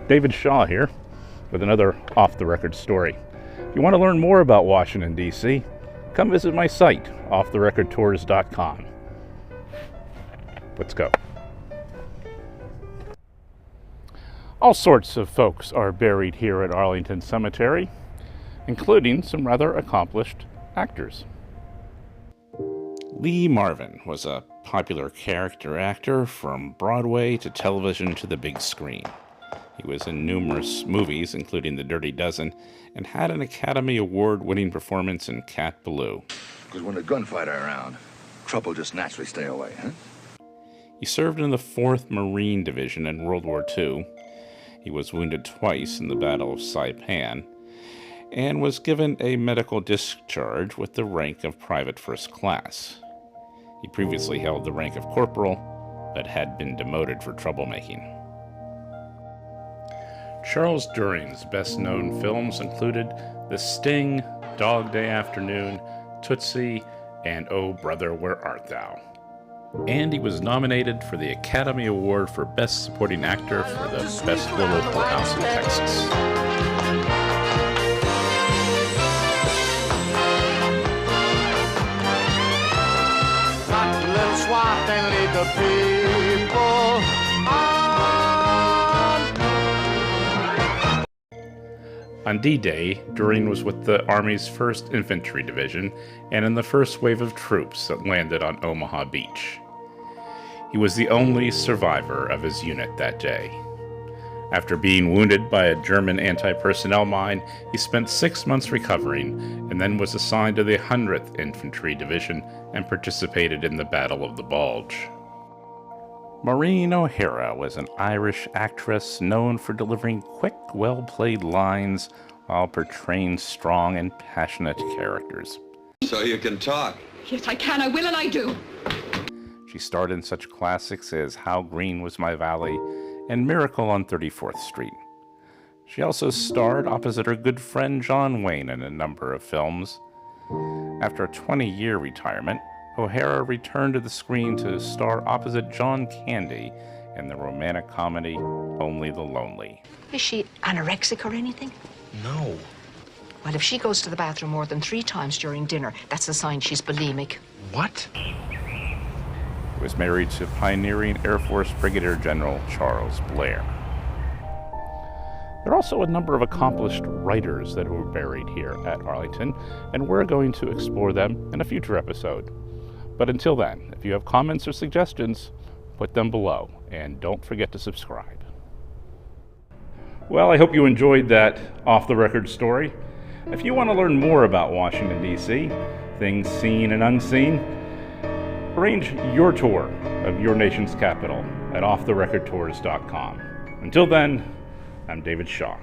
David Shaw here with another off-the-record story. If you want to learn more about Washington, D.C., come visit my site, offtherecordtours.com. Let's go. All sorts of folks are buried here at Arlington Cemetery, including some rather accomplished actors. Lee Marvin was a popular character actor from Broadway to television to the big screen. He was in numerous movies, including The Dirty Dozen, and had an Academy Award-winning performance in Cat Ballou. Because when a gunfighter around, trouble just naturally stay away, huh? He served in the 4th Marine Division in World War II. He was wounded twice in the Battle of Saipan, and was given a medical discharge with the rank of Private First Class. He previously held the rank of Corporal, but had been demoted for troublemaking. Charles Durian's best-known films included The Sting, Dog Day Afternoon, Tootsie, and Oh Brother, Where Art Thou? And he was nominated for the Academy Award for Best Supporting Actor for the Best Little Courthouse in Texas. Not let's swap and lead the people On D-Day, Durian was with the Army's 1st Infantry Division and in the first wave of troops that landed on Omaha Beach. He was the only survivor of his unit that day. After being wounded by a German anti-personnel mine, he spent 6 months recovering and then was assigned to the 100th Infantry Division and participated in the Battle of the Bulge. Maureen O'Hara was an Irish actress known for delivering quick, well-played lines while portraying strong and passionate characters. So you can talk. Yes, I can, I will, and I do. She starred in such classics as How Green Was My Valley and Miracle on 34th Street. She also starred opposite her good friend John Wayne in a number of films. After a 20-year retirement, O'Hara returned to the screen to star opposite John Candy in the romantic comedy Only the Lonely. Is she anorexic or anything? No. Well, if she goes to the bathroom more than 3 times during dinner, that's a sign she's bulimic. What? He was married to pioneering Air Force Brigadier General Charles Blair. There are also a number of accomplished writers that were buried here at Arlington, and we're going to explore them in a future episode. But until then, if you have comments or suggestions, put them below, and don't forget to subscribe. Well, I hope you enjoyed that off-the-record story. If you want to learn more about Washington, D.C., things seen and unseen, arrange your tour of your nation's capital at offtherecordtours.com. Until then, I'm David Shaw.